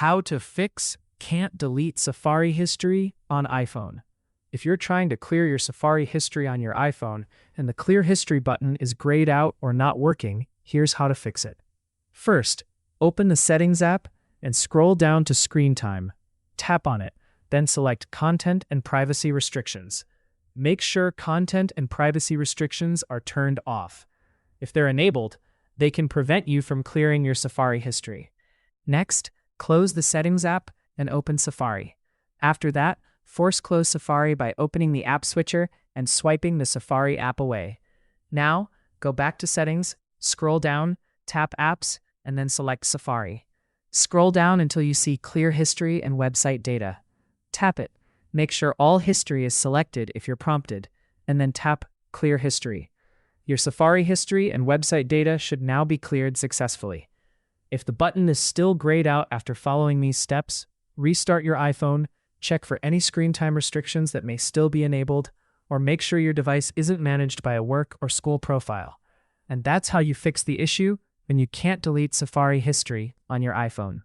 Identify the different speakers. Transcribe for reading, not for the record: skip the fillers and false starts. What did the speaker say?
Speaker 1: How to fix can't delete Safari history on iPhone. If you're trying to clear your Safari history on your iPhone and the Clear History button is grayed out or not working, here's how to fix it. First, open the Settings app and scroll down to Screen Time. Tap on it, then select Content and Privacy Restrictions. Make sure Content and Privacy Restrictions are turned off. If they're enabled, they can prevent you from clearing your Safari history. Next, close the Settings app and open Safari. After that, force close Safari by opening the app switcher and swiping the Safari app away. Now, go back to Settings, scroll down, tap Apps, and then select Safari. Scroll down until you see Clear History and Website Data. Tap it. Make sure all history is selected if you're prompted, and then tap Clear History. Your Safari history and website data should now be cleared successfully. If the button is still grayed out after following these steps, restart your iPhone, check for any screen time restrictions that may still be enabled, or make sure your device isn't managed by a work or school profile. And that's how you fix the issue when you can't delete Safari history on your iPhone.